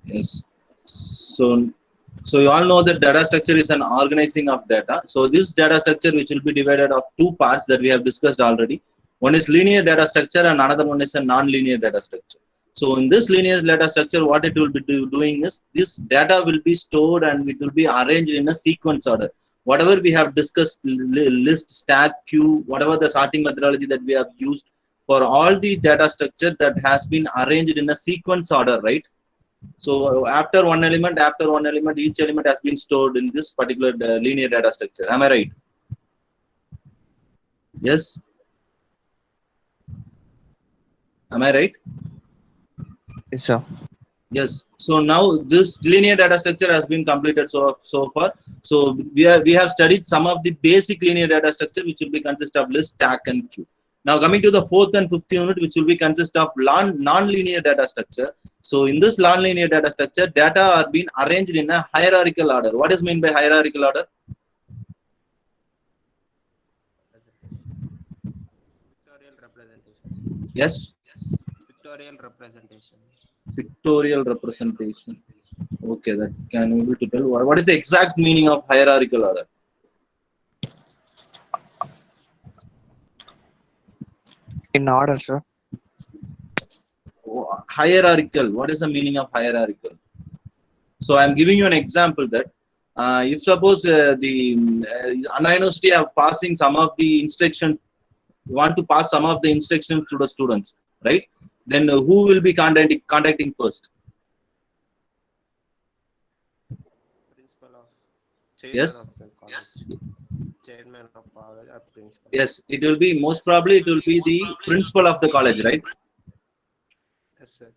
Yes. So you all know that data structure is an organizing of data. So this data structure, which will be divided of two parts that we have discussed already. One is linear data structure and another one is a non-linear data structure. So in this linear data structure, what it will be doing is this data will be stored and it will be arranged in a sequence order. Whatever we have discussed, list, stack, queue, whatever the sorting methodology that we have used for all the data structure that has been arranged in a sequence order, right? So after one element, each element has been stored in this particular linear data structure. Am I right? Yes. Am I right? Yes, sir. Yes. So now this linear data structure has been completed so far. So we have studied some of the basic linear data structure, which will be consist of list, stack, and queue. Now coming to the fourth and fifth unit, which will be consist of non-linear data structure. So in this non-linear data structure, data are being arranged in a hierarchical order. What is meant by hierarchical order? Pictorial representation. Yes. Pictorial representation. Pictorial representation. Okay, that can you able to tell what is the exact meaning of hierarchical order? In order, sir. Hierarchical. What is the meaning of hierarchical? So I'm giving you an example that if suppose the Anna University are passing some of the instruction, want to pass some of the instructions to the students, right? Then who will be contacting first? Principal of chairman Yes. of the college. Chairman of college or principal. Yes, it will be most probably it will be the principal of the college, right? Yes, sir.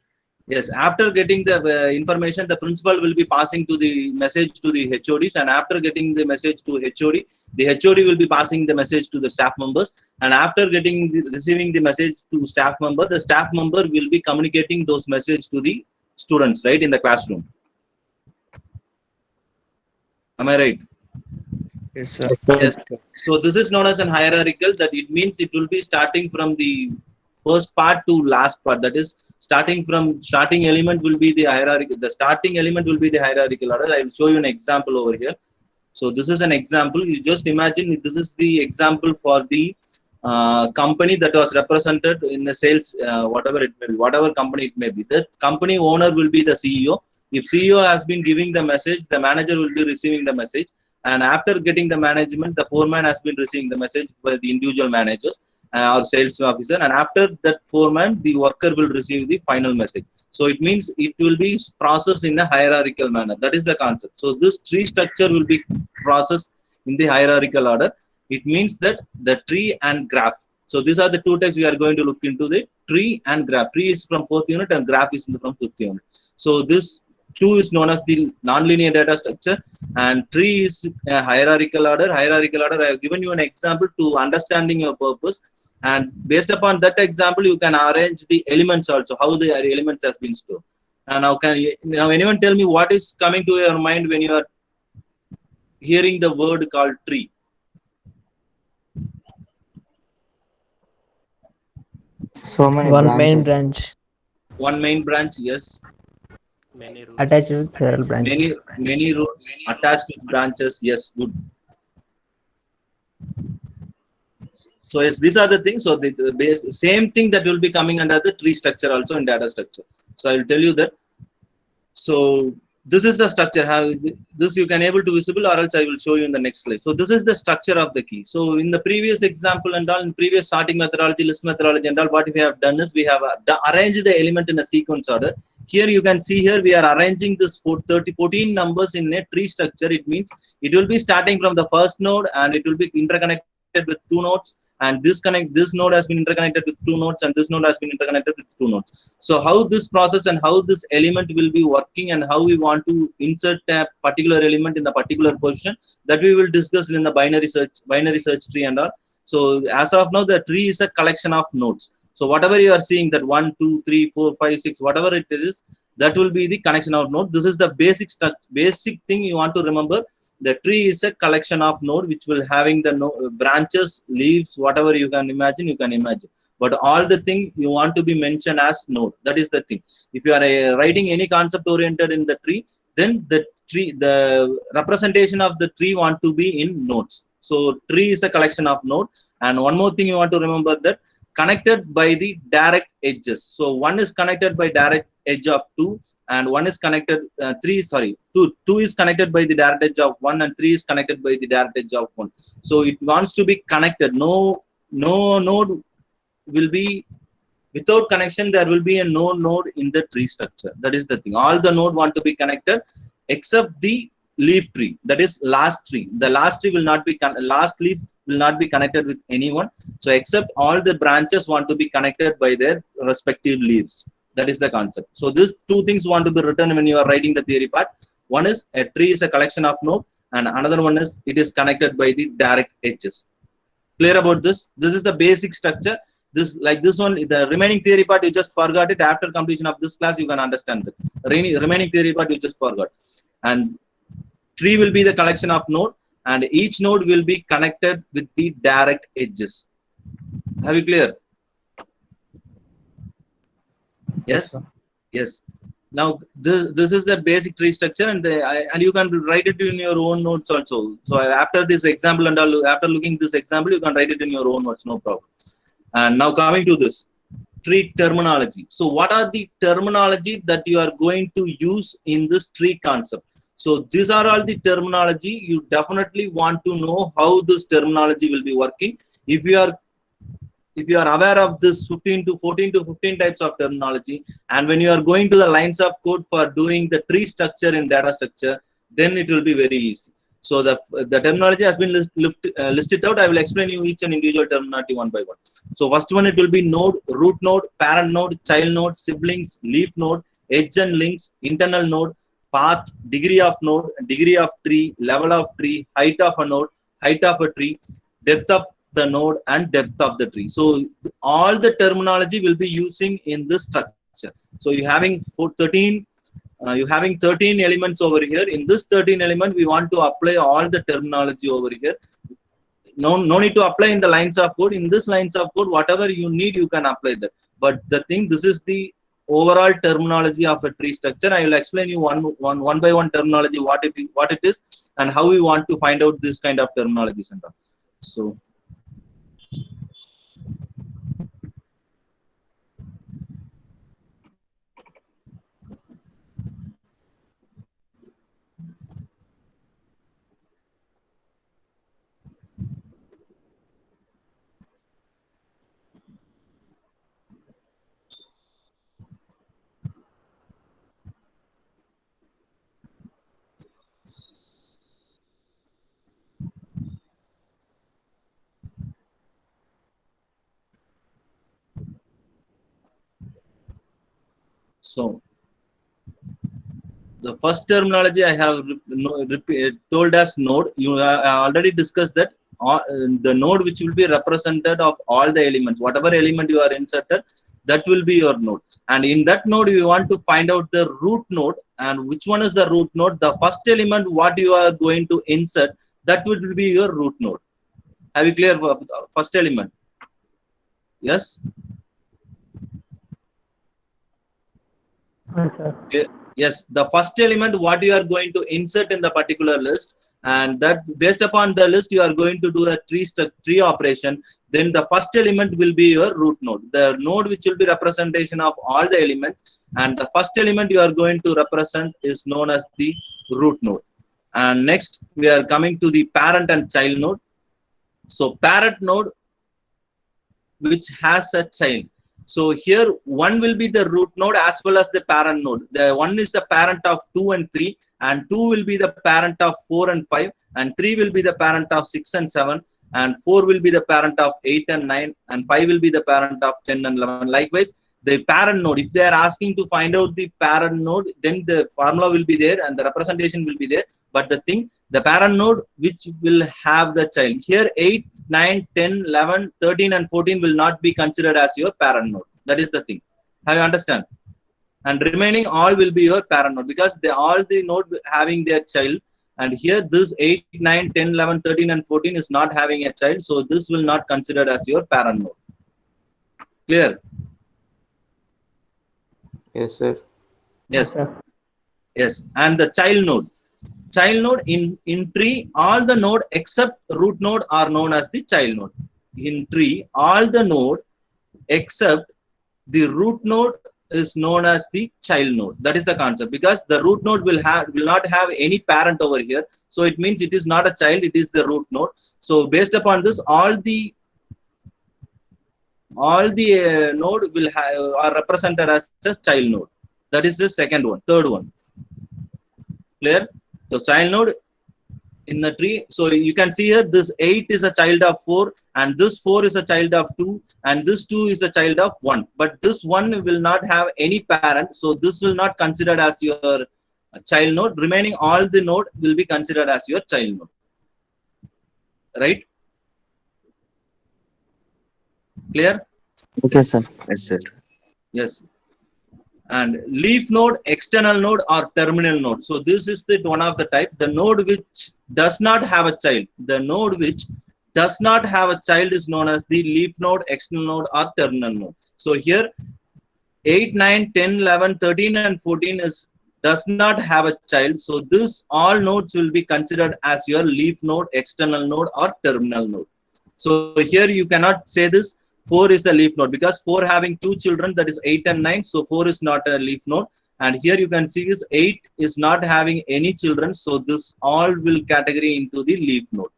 Yes, after getting the information, the principal will be passing to the message to the HODs, and after getting the message to HOD, the HOD will be passing the message to the staff members, and after receiving the message to staff member, the staff member will be communicating those messages to the students, right, in the classroom. Am I right? Yes, sir. Yes. So this is known as an hierarchical. That it means it will be starting from the first part to last part. That is starting element will be the hierarchical. The starting element will be the hierarchical order. I will show you an example over here. So this is an example. You just imagine this is the example for the company that was represented in the sales, whatever it may be, whatever company it may be. The company owner will be the CEO. If CEO has been giving the message, the manager will be receiving the message. And after getting the management, the foreman has been receiving the message by the individual managers or sales officer. And after that foreman, the worker will receive the final message. So it means it will be processed in a hierarchical manner. That is the concept. So this tree structure will be processed in the hierarchical order. It means that the tree and graph. So these are the two types we are going to look into: the tree and graph. Tree is from fourth unit and graph is from fifth unit. So this two is known as the nonlinear data structure, and tree is a hierarchical order. Hierarchical order, I have given you an example to understanding your purpose, and based upon that example you can arrange the elements also, how the elements has been stored. And now anyone tell me what is coming to your mind when you are hearing the word called tree? So many One main branches. branch One main branch, yes. Many rules. attached with several branches. Many roots attached with branches, yes, good. So yes, these are the things. So the same thing that will be coming under the tree structure also in data structure. So I will tell you that. So this is the structure. How this you can able to visible, or else I will show you in the next slide. So this is the structure of the key. So in the previous example and all, in previous sorting methodology, list methodology and all, what we have done is we have arranged the element in a sequence order. Here you can see here we are arranging this 14 numbers in a tree structure. It means it will be starting from the first node and it will be interconnected with two nodes. And this node has been interconnected with two nodes, and this node has been interconnected with two nodes. So how this process and how this element will be working and how we want to insert a particular element in the particular position, that we will discuss in the binary search tree and all. So as of now, the tree is a collection of nodes. So whatever you are seeing, that 1, 2, 3, 4, 5, 6, whatever it is, that will be the connection of node. This is the basic thing you want to remember. The tree is a collection of node which will having the branches, leaves, whatever you can imagine, you can imagine. But all the thing you want to be mentioned as node. That is the thing. If you are writing any concept oriented in the tree, then the representation of the tree want to be in nodes. So tree is a collection of node. And one more thing you want to remember, that connected by the direct edges. So one is connected by direct edge of 2, and one is connected 2 is connected by the direct edge of 1, and 3 is connected by the direct edge of 1. So it wants to be connected. No node will be without connection. There will be a no node in the tree structure. That is the thing. All the node want to be connected except the leaf tree, that is last tree. The last tree will not be last leaf will not be connected with anyone. So except all the branches want to be connected by their respective leaves. That is the concept. So these two things want to be written when you are writing the theory part. One is a tree is a collection of node, and another one is it is connected by the direct edges. Clear about this? This is the basic structure. This, like this one, the remaining theory part you just forgot it. After completion of this class you can understand it. Remaining theory part you just forgot. And tree will be the collection of node, and each node will be connected with the direct edges. Have you clear? Yes. Yes. Now this is the basic tree structure, and you can write it in your own notes also. So after this example and all, after looking this example, you can write it in your own notes, no problem. And now coming to this tree terminology. So what are the terminology that you are going to use in this tree concept? So these are all the terminology. You definitely want to know how this terminology will be working. If you are aware of this 14 to 15 types of terminology, and when you are going to the lines of code for doing the tree structure in data structure, then it will be very easy. So the terminology has been listed out. I will explain you each and individual terminology one by one. So first one, it will be node, root node, parent node, child node, siblings, leaf node, edge and links, internal node, path, degree of node, degree of tree, level of tree, height of a node, height of a tree, depth of the node, and depth of the tree. So all the terminology will be using in this structure. So you having 13 elements over here. In this 13 element, we want to apply all the terminology over here. No need to apply in the lines of code. In this lines of code, whatever you need, you can apply that. But the thing, this is the overall terminology of a tree structure. I will explain you one by one terminology, what it is, and how we want to find out this kind of terminologies and all. So the first terminology I have told as node. You already discussed that the node which will be represented of all the elements, whatever element you are inserted, that will be your node. And in that node, you want to find out the root node. And which one is the root node? The first element what you are going to insert, that will be your root node. Have you clear first element? Yes. Yes, the first element what you are going to insert in the particular list, and that based upon the list you are going to do a tree operation. Then the first element will be your root node, the node which will be representation of all the elements, and the first element you are going to represent is known as the root node. And next we are coming to the parent and child node. So parent node which has a child. So here one will be the root node as well as the parent node. The one is the parent of 2 and 3, and 2 will be the parent of 4 and 5, and 3 will be the parent of 6 and 7, and 4 will be the parent of 8 and 9, and 5 will be the parent of 10 and 11. Likewise, the parent node, if they are asking to find out the parent node, then the formula will be there and the representation will be there. But the thing, the parent node which will have the child. Here 8, 9, 10, 11, 13 and 14 will not be considered as your parent node. That is the thing. Have you understand? And remaining all will be your parent node, because they all the node having their child, And here this 8, 9, 10, 11, 13 and 14 is not having a child. So this will not considered as your parent node. Clear? Yes, sir. Yes. Yes. And the child node. Child node in tree, all the node except root node are known as the child node. In tree, all the node except the root node is known as the child node. That is the concept, because the root node will not have any parent over here. So it means it is not a child, it is the root node. So based upon this, all the node will are represented as a child node. That is the second one. Third one. Clear? So child node in the tree. So you can see here this 8 is a child of 4 and this 4 is a child of 2 and this 2 is a child of 1. But this 1 will not have any parent. So this will not considered as your child node. Remaining all the node will be considered as your child node. Right? Clear? Okay, sir. Yes, sir. Yes. And leaf node, external node or terminal node. So this is the one of the type. The node which does not have a child. The node which does not have a child is known as the leaf node, external node or terminal node. So here 8, 9, 10, 11, 13 and 14 does not have a child. So this all nodes will be considered as your leaf node, external node or terminal node. So here you cannot say this 4 is the leaf node, because 4 having 2 children, that is 8 and 9. So 4 is not a leaf node. And here you can see this 8 is not having any children. So this all will category into the leaf node.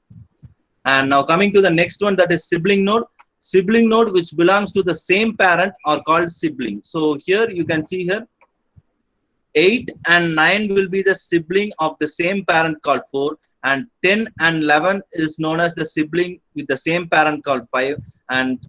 And now coming to the next one, that is sibling node. Sibling node which belongs to the same parent are called sibling. So here you can see here 8 and 9 will be the sibling of the same parent called 4. And 10 and 11 is known as the sibling with the same parent called 5. And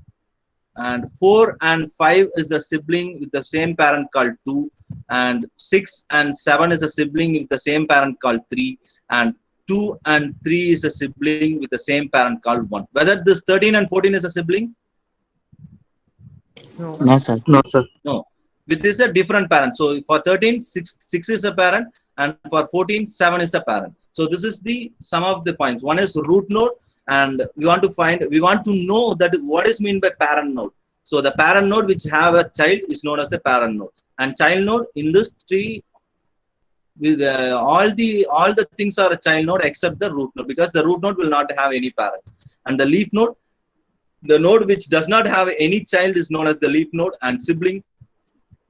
4 and 5 is the sibling with the same parent called 2. And 6 and 7 is a sibling with the same parent called 3. And 2 and 3 is a sibling with the same parent called 1. Whether this 13 and 14 is a sibling? No, sir. No. With this a different parent. So for 13, 6 is a parent. And for 14, 7 is a parent. So this is the sum of the points. One is root node. And we want to know that what is meant by parent node. So the parent node which have a child is known as a parent node, and child node in this tree with all the things are a child node except the root node, because the root node will not have any parents. And the leaf node, the node which does not have any child is known as the leaf node, and sibling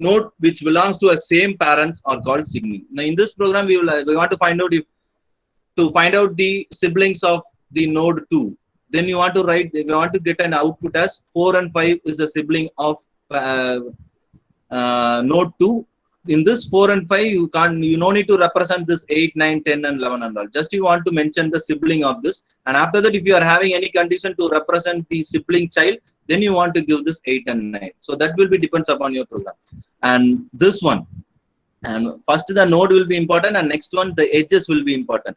node which belongs to a same parents are called sibling. Now in this program we want to find out the siblings of the node 2. Then you want to get an output as 4 and 5 is a sibling of node 2. In this 4 and 5 you no need to represent this 8, 9, 10 and 11 and all. Just you want to mention the sibling of this, and after that if you are having any condition to represent the sibling child, then you want to give this 8 and 9. So that will be depends upon your program. And this one, and first the node will be important, and next one the edges will be important.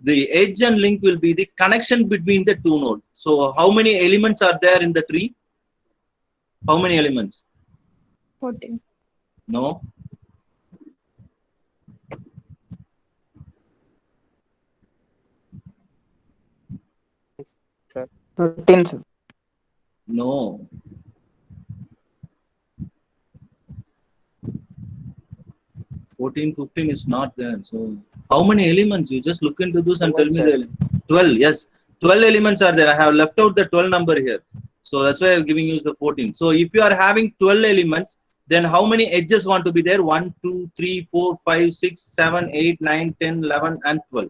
The edge and link will be the connection between the two nodes. So how many elements are there in the tree? How many elements? 14. No. Sir. 13, sir. No. $14, $15 is not there. So how many elements? You just look into this and 12, tell me the 12. Yes, 12 elements are there. I have left out the 12 number here. So that's why I'm giving you the 14. So if you are having 12 elements, then how many edges want to be there? 1, 2, 3, 4, 5, 6, 7, 8, 9, 10, 11 and 12.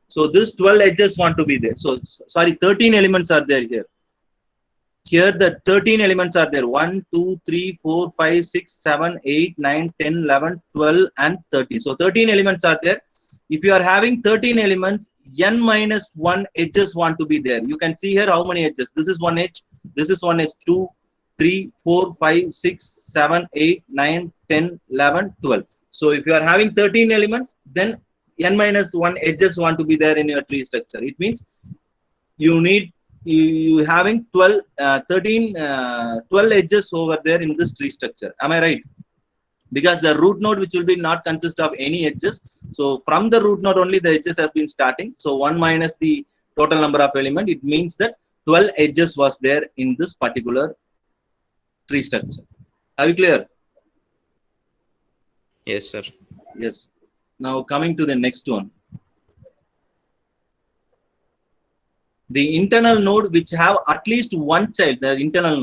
So this 12 edges want to be there. So sorry, 13 elements are there here. Here the 13 elements are there. 1, 2, 3, 4, 5, 6, 7, 8, 9, 10, 11, 12 and 13. So 13 elements are there. If you are having 13 elements, n minus 1 edges want to be there. You can see here how many edges. This is one edge. This is one edge. 2, 3, 4, 5, 6, 7, 8, 9, 10, 11, 12. So if you are having 13 elements, then n minus 1 edges want to be there in your tree structure. It means you having 12 edges over there in this tree structure. Am I right? Because the root node which will be not consist of any edges, So from the root node only the edges has been starting. So 1 minus the total number of element, it means that 12 edges was there in this particular tree structure. Are you clear? Yes, sir. Yes. Now coming to the next one. The internal node which have at least one child, the internal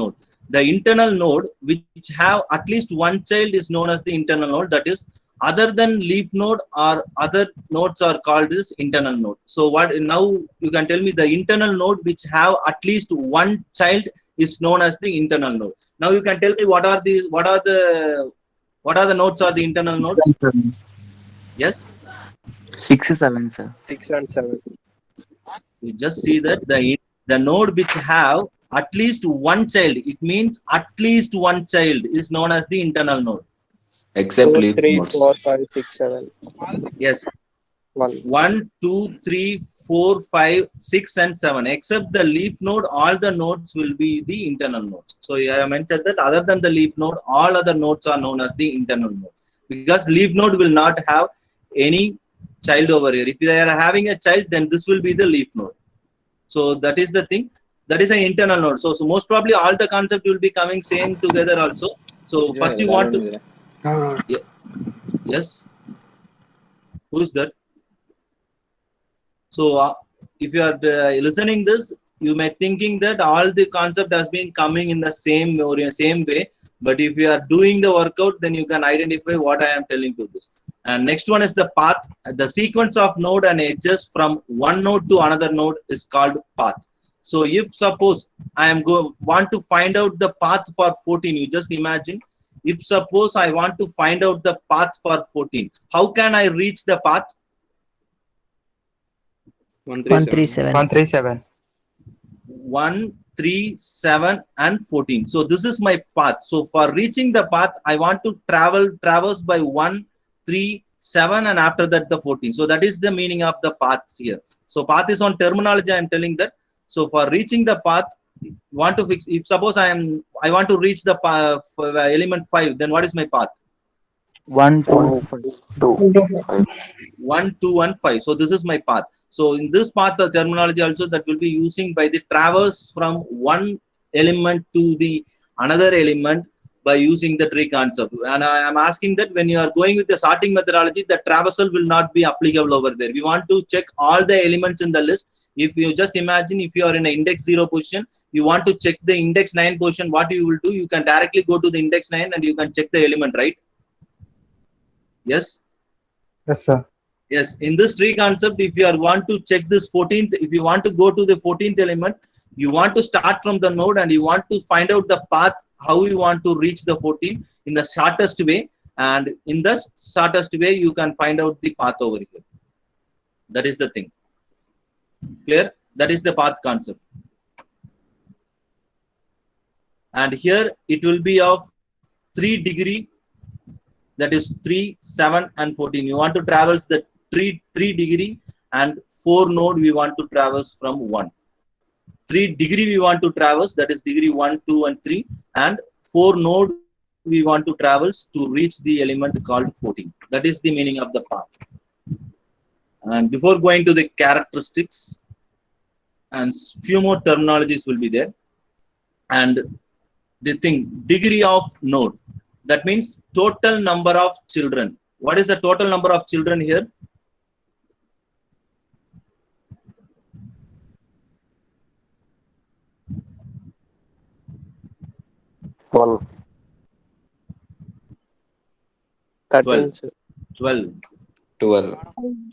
node which have at least one child is known as the internal node. That is, other than leaf node or other nodes are called this internal node. So what now you can tell me the internal node which have at least one child is known as the internal node. Now you can tell me what are the nodes are the internal node? Yes. 6, 7, sir. 6 and 7. You just see that the node which have at least one child, it means at least one child is known as the internal node. Except 2, leaf 3, nodes. 4, 5, 6, 7. Yes. 1. 1, 2, 3, 4, 5, 6 and 7. Except the leaf node, all the nodes will be the internal nodes. So I have mentioned that other than the leaf node, all other nodes are known as the internal node. Because leaf node will not have any child over here. If they are having a child, then this will be the leaf node. So that is the thing. That is an internal node. So most probably all the concept will be coming same together also. So first you want to... Yeah. Yes. Who is that? So if you are listening this, you may thinking that all the concept has been coming in the same or in the same way. But if you are doing the workout, then you can identify what I am telling to this. And next one is the path. The sequence of node and edges from one node to another node is called path. So if suppose I am want to find out the path for 14, you just imagine. If suppose I want to find out the path for 14, how can I reach the path? 137. 137. 1, 3, 7 and 14. So this is my path. So for reaching the path, I want to traverse by 1, 3, 7 and after that the 14. So that is the meaning of the paths here. So path is on terminology. I am telling that. So for reaching the path, want to fix. If suppose I want to reach the element 5, then what is my path? 1, 2, 5. 1, 2 and 5. So this is my path. So in this path, the terminology also that will be using by the traverse from one element to the another element by using the tree concept. And I am asking that when you are going with the sorting methodology, the traversal will not be applicable over there. We want to check all the elements in the list. If you just imagine, if you are in an index 0 position, you want to check the index 9 position, what you will do, you can directly go to the index 9 and you can check the element, right? Yes? Yes, sir. Yes, in this tree concept, if you want to check this 14th, if you want to go to the 14th element, you want to start from the node and you want to find out the path, how you want to reach the 14 in the shortest way. And in the shortest way, you can find out the path over here. That is the thing. Clear? That is the path concept. And here it will be of 3 degree. That is 3, 7 and 14. You want to traverse the 3 degree and 4 node we want to traverse from 1. 3 degree we want to traverse, that is degree 1, 2 and 3, and 4 node we want to traverse to reach the element called 14. That is the meaning of the path. And before going to the characteristics, and few more terminologies will be there. And the thing, degree of node, that means total number of children. What is the total number of children here? Twelve. 13. 12. 12.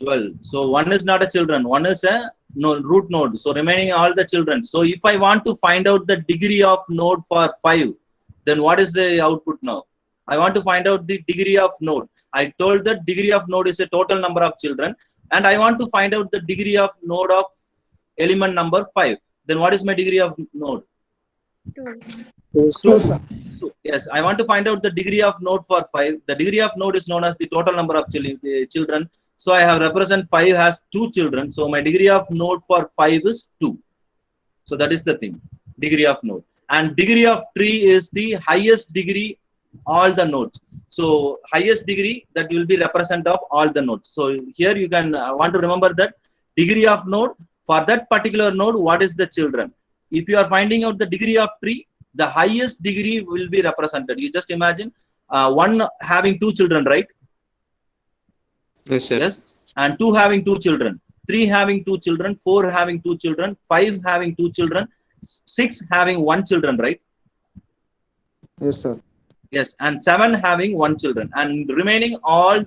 12. So one is not a children, one is a root node. So remaining all the children. So if I want to find out the degree of node for 5, then what is the output now? I want to find out the degree of node. I told that degree of node is a total number of children, and I want to find out the degree of node of element number 5. Then what is my degree of node? 2. So, yes, I want to find out the degree of node for 5. The degree of node is known as the total number of children. So I have represent 5 has 2 children. So my degree of node for 5 is 2. So that is the thing, degree of node. And degree of tree is the highest degree all the nodes. So highest degree that will be represent of all the nodes. So here you can want to remember that degree of node for that particular node, what is the children? If you are finding out the degree of tree, the highest degree will be represented. You just imagine one having 2 children, right? Yes, sir. Yes. And 2 having 2 children, 3 having 2 children, 4 having 2 children, 5 having 2 children, 6 having 1 children, right? Yes, sir. Yes, and 7 having 1 children, and remaining all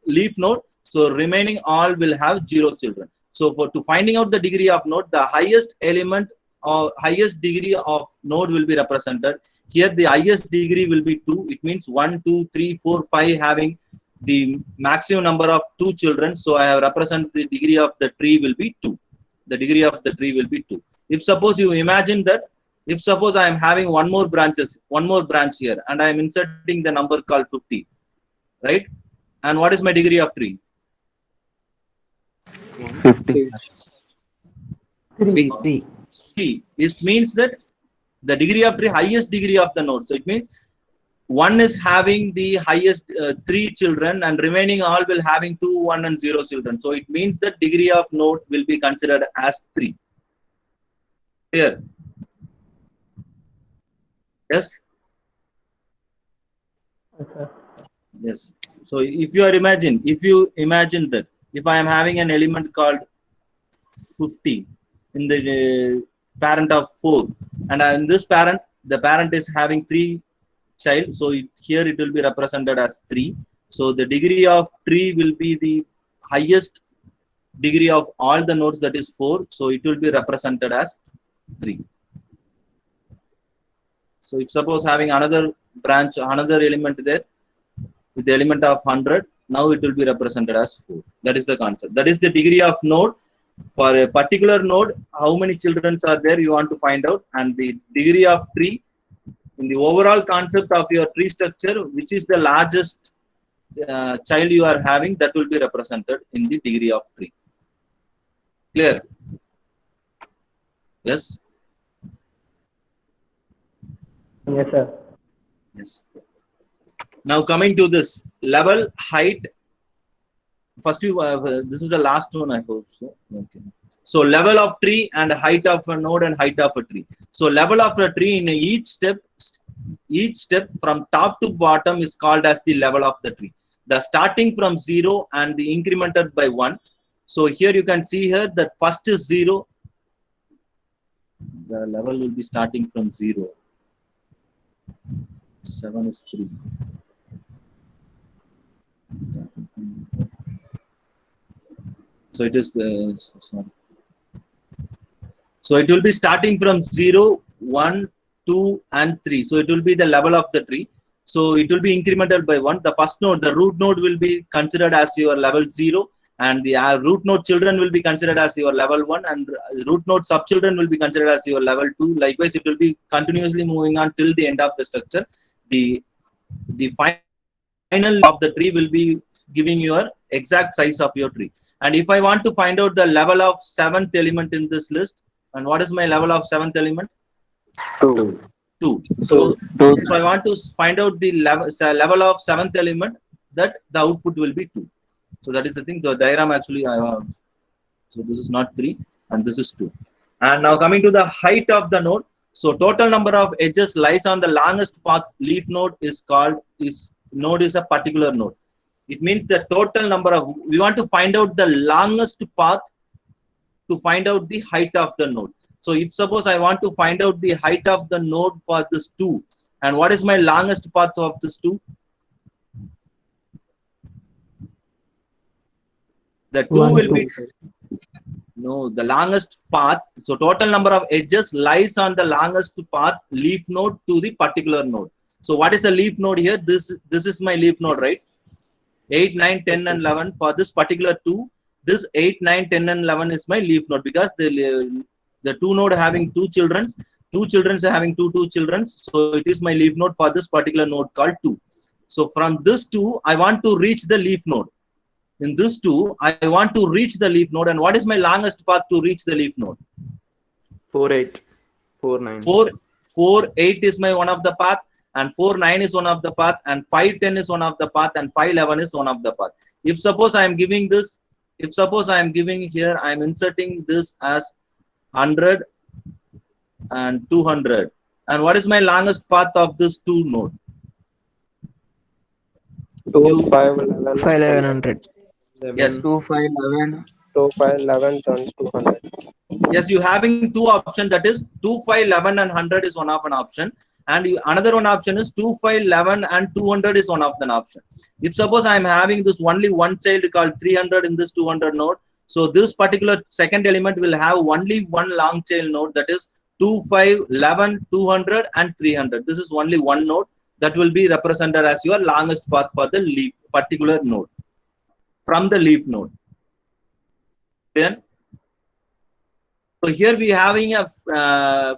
leaf node. So remaining all will have 0 children. So for to finding out the degree of node, the highest element or highest degree of node will be represented. Here the highest degree will be 2. It means 1, 2, 3, 4, 5 having the maximum number of 2 children. So I have represented the degree of the tree will be 2. The degree of the tree will be 2. If suppose you imagine that, if suppose I am having one more branch here, and I am inserting the number called 50, right? And what is my degree of tree? 50. 3. It means that the degree of tree, highest degree of the node. So it means one is having the highest 3 children, and remaining all will having 2, 1, and 0 children. So it means that degree of node will be considered as 3. Here. Yes. Okay. Yes. So if you imagine that if I am having an element called 50 in the parent of 4, and in this parent, the parent is having 3 child, so here it will be represented as 3. So the degree of tree will be the highest degree of all the nodes, that is 4. So it will be represented as 3. So if suppose having another branch, another element there with the element of 100, now it will be represented as 4. That is the concept. That is the degree of node. For a particular node, how many children are there, you want to find out, and the degree of tree in the overall concept of your tree structure, which is the largest child you are having, that will be represented in the degree of tree. Clear? Yes. Yes, sir. Yes. Now coming to this level, height. First, this is the last one, I hope so. Okay. So level of tree and height of a node and height of a tree. So level of a tree in each step from top to bottom is called as the level of the tree. The starting from 0 and the incremented by 1. So here you can see here that first is 0. The level will be starting from 0. 7 is 3. So it is sorry. So it will be starting from 0, 1, 2, and 3. So it will be the level of the tree. So it will be incremented by 1. The first node, the root node, will be considered as your level 0, and the root node children will be considered as your level 1, and root node subchildren will be considered as your level 2. Likewise, it will be continuously moving on till the end of the structure. The final of the tree will be giving your exact size of your tree. And if I want to find out the level of 7th element in this list, and what is my level of 7th element? 2. 2. So I want to find out the level of 7th element, that the output will be 2. So that is the thing. The diagram actually I have. So this is not 3 and this is 2. And now coming to the height of the node. So total number of edges lies on the longest path. Leaf node is node is a particular node. It means the total number of, we want to find out the longest path to find out the height of the node. So if suppose I want to find out the height of the node for this 2, and what is my longest path of this 2? The 2 will be, no, the longest path. So total number of edges lies on the longest path leaf node to the particular node. So what is the leaf node here? This is my leaf node, right? 8, 9, 10, and 11 for this particular 2. This 8, 9, 10, and 11 is my leaf node, because the 2 node having 2 children, 2 children are having 2 children. So it is my leaf node for this particular node called 2. So from this 2, I want to reach the leaf node. In this 2, I want to reach the leaf node. And what is my longest path to reach the leaf node? 4, 8, 4, 9. 4, 8 is my one of the path. and 4 9 is one of the path, and 5 10 is one of the path, and 5 11 is one of the path. If suppose I am giving this, if suppose I am giving here, I am inserting this as 100 and 200, and what is my longest path of this 2 node? 2, 5, 11. 5, 1100. Yes. 2, 5, 11. 2, 5, 11, 200. Yes, you having two options, that is 2 5 11 and 100 is one of an option, and another one option is 2 5 11 and 200 is one of an option. If suppose I am having this only one child called 300 in this 200 node, so this particular second element will have only one long tail node, that is 2 5 11 200 and 300. This is only one node that will be represented as your longest path for the leaf particular node from the leaf node. Then so here we are having a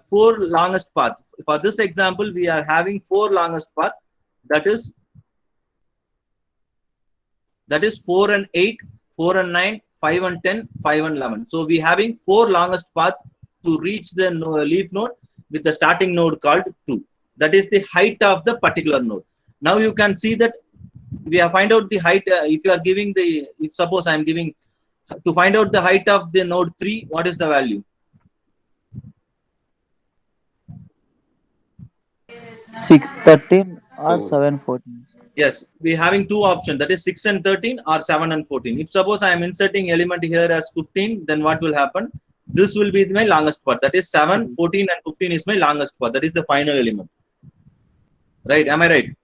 4 longest path. For this example, we are having 4 longest path, that is 4 and 8, 4 and 9, 5 and 10, 5 and 11. So we are having 4 longest path to reach the leaf node with the starting node called 2. That is the height of the particular node. Now you can see that we have find out the height. If you are giving the, if suppose I am giving to find out the height of the node 3, what is the value? 613 or 714. Yes, we are having two options, that is 6 and 13 or 7 and 14. If suppose I am inserting element here as 15, then what will happen? This will be my longest path, that is 7, 14 and 15 is my longest path, that is the final element. Right, am I right?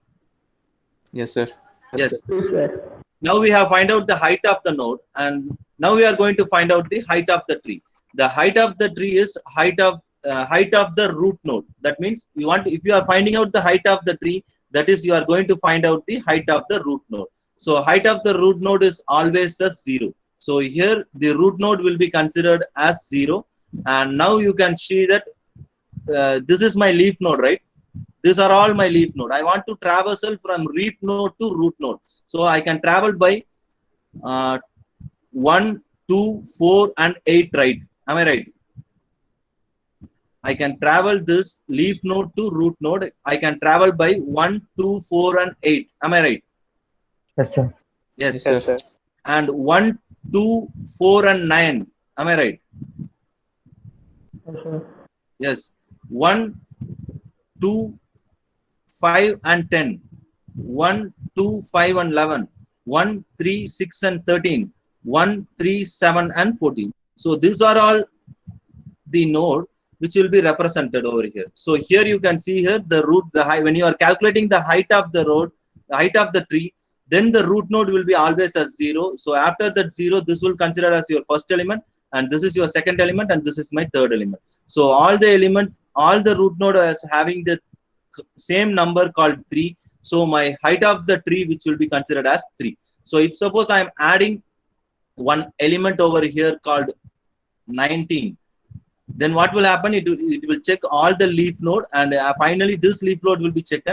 Yes, sir. Yes. Now we have find out the height of the node, and now we are going to find out the height of the tree. The height of the tree is height of the root node. That means you want, if you are finding out the height of the tree, that is you are going to find out the height of the root node. So height of the root node is always a 0. So here the root node will be considered as 0, and now you can see that this is my leaf node, right? These are all my leaf node. I want to traversal from leaf node to root node. So I can travel by 1, 2, 4 and 8, right? Am I right? I can travel this leaf node to root node. I can travel by 1, 2, 4 and 8. Am I right? Yes, sir. Yes. Yes, sir. And 1, 2, 4 and 9. Am I right? Yes, sir. Yes. 1, 2, 5 and 10. 1, 2, 5 and 11. 1, 3, 6 and 13. 1, 3, 7 and 14. So these are all the node which will be represented over here. So here you can see here the root, the height. When you are calculating the height of the road, the height of the tree, then the root node will be always as 0. So after that 0, this will consider as your first element, and this is your second element, and this is my third element. So all the elements, all the root node is having the same number called 3. So my height of the tree which will be considered as 3. So if suppose I am adding one element over here called 19, then what will happen? It will check all the leaf node, and finally this leaf node will be checked.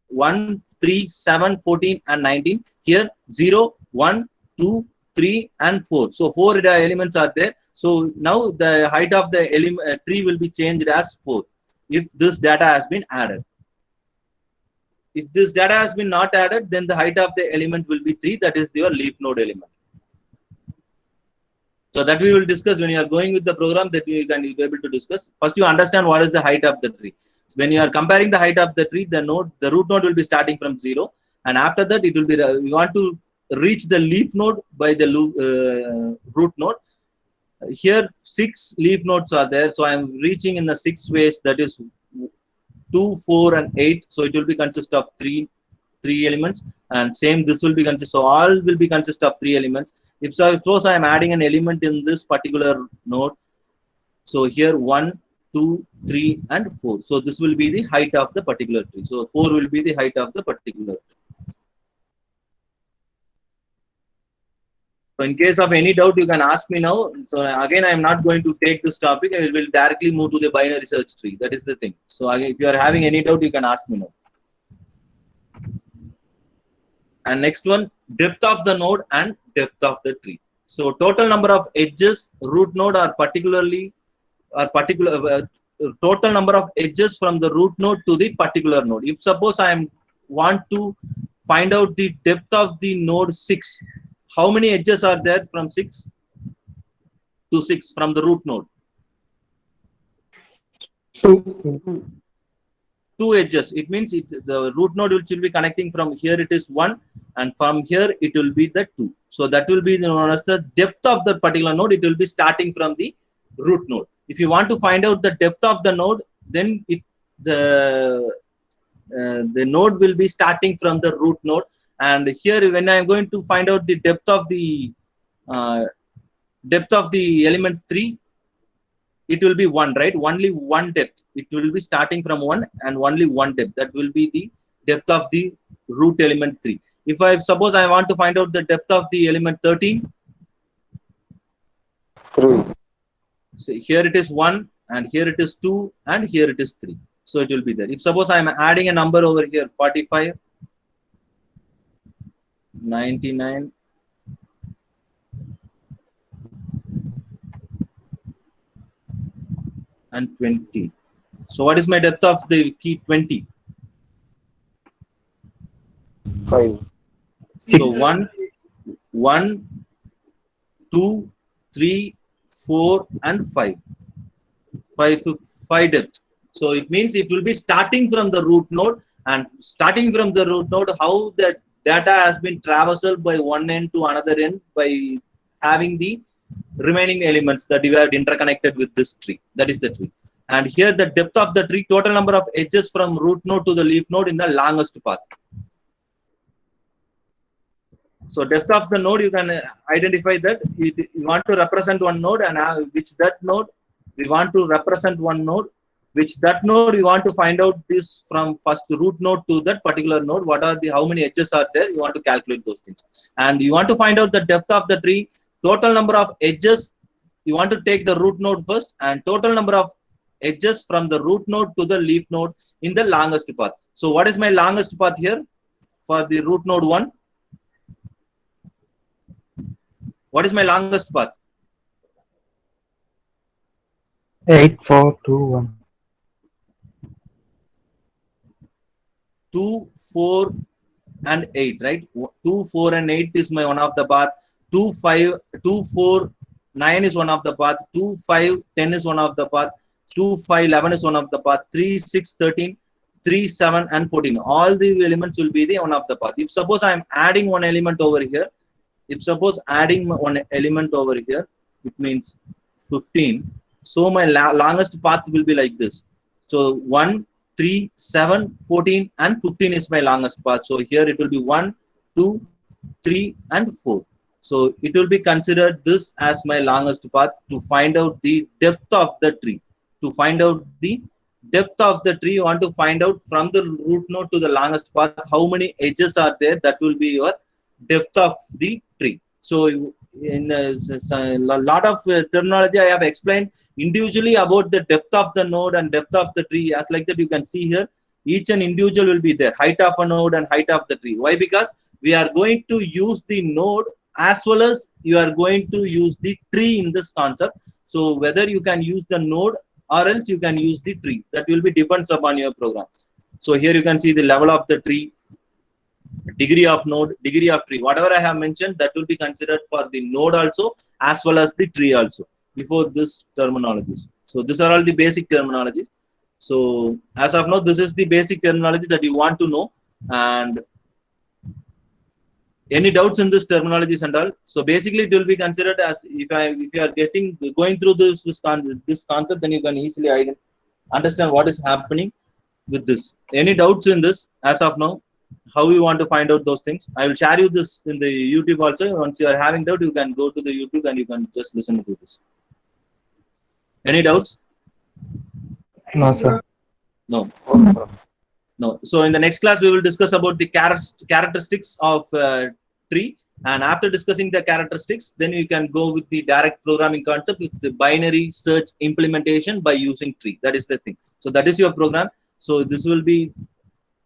1, 3, 7, 14 and 19. Here 0, 1, 2, 3 and 4. So 4 elements are there. So now the height of the tree will be changed as 4 if this data has been added. If this data has been not added, then the height of the element will be 3. That is your leaf node element. So that we will discuss when you are going with the program, that you can be able to discuss. First, you understand what is the height of the tree. So when you are comparing the height of the tree, the root node will be starting from 0, and after that it will be. We want to reach the leaf node by the root node. Here 6 leaf nodes are there, so I am reaching in the 6 ways. That is 2, 4 and 8. So it will be consist of three elements, and same this will be consist. So all will be consist of 3 elements. If suppose I am adding an element in this particular node, so here 1, 2, 3 and 4. So this will be the height of the particular tree. So 4 will be the height of the particular tree. So in case of any doubt, you can ask me now. So again, I am not going to take this topic. I will directly move to the binary search tree. That is the thing. So again, if you are having any doubt, you can ask me now. And next one, depth of the node and depth of the tree. So total number of edges root node are total number of edges from the root node to the particular node. If suppose I want to find out the depth of the node 6, how many edges are there from 6 to 6 from the root node? 2 edges. It means the root node which will be connecting from here, it is 1, and from here it will be the 2. So that will be known as the depth of the particular node. It will be starting from the root node. If you want to find out the depth of the node, then the node will be starting from the root node. And here, when I am going to find out the depth of the element 3, it will be 1, right? Only one depth. It will be starting from 1 and only one depth. That will be the depth of the root element 3. If I suppose I want to find out the depth of the element 13, 3. so here it is 1, and here it is 2, and here it is 3. So it will be there. If suppose I am adding a number over here, 45, 99, and 20. So what is my depth of the key 20? 5. So 1, 2, 3, 4, and 5. 5 depth. So it means it will be starting from the root node, and starting from the root node, how the data has been traversed by one end to another end by having the remaining elements that we have interconnected with this tree. That is the tree. And here the depth of the tree, total number of edges from root node to the leaf node in the longest path. So depth of the node, you can identify that you want to represent one node, and which that node we want to represent one node, which that node you want to find out this from first root node to that particular node. What are the, how many edges are there? You want to calculate those things, and you want to find out the depth of the tree, total number of edges. You want to take the root node first, and total number of edges from the root node to the leaf node in the longest path. So what is my longest path here for the root node 1? What is my longest path? 8, 4, 2, 1. 2, 4, and 8, right? 2, 4, and 8 is my one of the path. 2, 5, 2, 4, 9 is one of the path. 2, 5, 10 is one of the path. 2, 5, 11 is one of the path. 3, 6, 13, 3, 7, and 14. All the elements will be the one of the path. If suppose I am adding one element over here, if suppose adding one element over here, it means 15. So my longest path will be like this. So 1, 3, 7, 14, and 15 is my longest path. So here it will be 1, 2, 3, and 4. So it will be considered this as my longest path to find out the depth of the tree. To find out the depth of the tree, you want to find out from the root node to the longest path, how many edges are there. That will be your depth of the tree. So in a lot of terminology I have explained individually about the depth of the node and depth of the tree. As like that, you can see here, each and individual will be there, height of a node and height of the tree. Why? Because we are going to use the node as well as you are going to use the tree in this concept. So whether you can use the node or else you can use the tree, that will be depends upon your program. So here you can see the level of the tree, degree of node, degree of tree. Whatever I have mentioned, that will be considered for the node also as well as the tree also before this terminologies. So these are all the basic terminologies. So as of now, this is the basic terminology that you want to know. And any doubts in this terminologies and all? So basically, it will be considered as if you are going through this concept, then you can easily understand what is happening with this. Any doubts in this as of now? How you want to find out those things? I will share you this in the YouTube also. Once you are having doubt, you can go to the YouTube and you can just listen to this. Any doubts? No, sir. No. No. So in the next class, we will discuss about the characteristics of tree. And after discussing the characteristics, then you can go with the direct programming concept with the binary search implementation by using tree. That is the thing. So that is your program. So this will be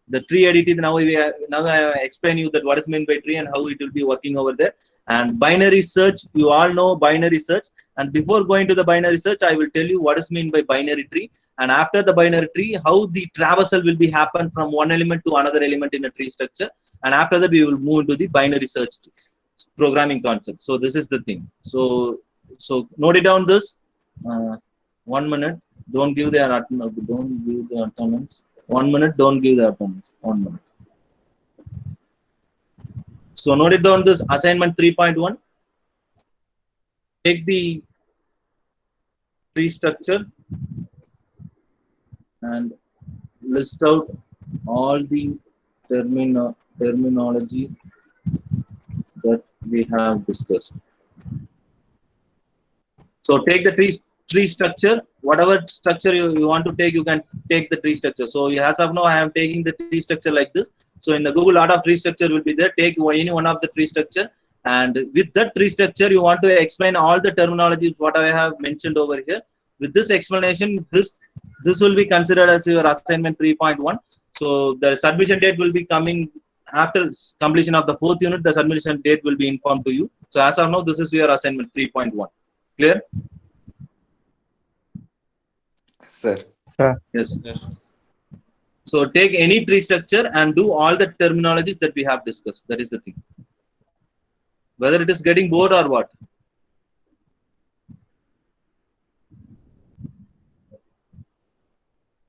the tree edited. Now I explain you that what is meant by tree and how it will be working over there. And binary search, you all know binary search. And before going to the binary search, I will tell you what is meant by binary tree and after the binary tree, how the traversal will be happen from one element to another element in a tree structure, and after that we will move into the binary search programming concept. So this is the thing. So note it down this. 1 minute. Don't give the attendance. 1 minute. Don't give the attendance. 1 minute. So note it down this assignment 3.1. Take the tree structure and list out all the terminology that we have discussed. So take the tree structure, whatever structure you want to take, you can take the tree structure. So as of now, I am taking the tree structure like this. So in the Google, lot of tree structure will be there. Take any one of the tree structure, and with that tree structure, you want to explain all the terminologies what I have mentioned over here. With this explanation, this will be considered as your assignment 3.1. So the submission date will be coming after completion of the 4th unit. The submission date will be informed to you. So as of now, this is your assignment 3.1. Clear? Sir. Sir. Yes. So take any tree structure and do all the terminologies that we have discussed. That is the thing. Whether it is getting bored or what.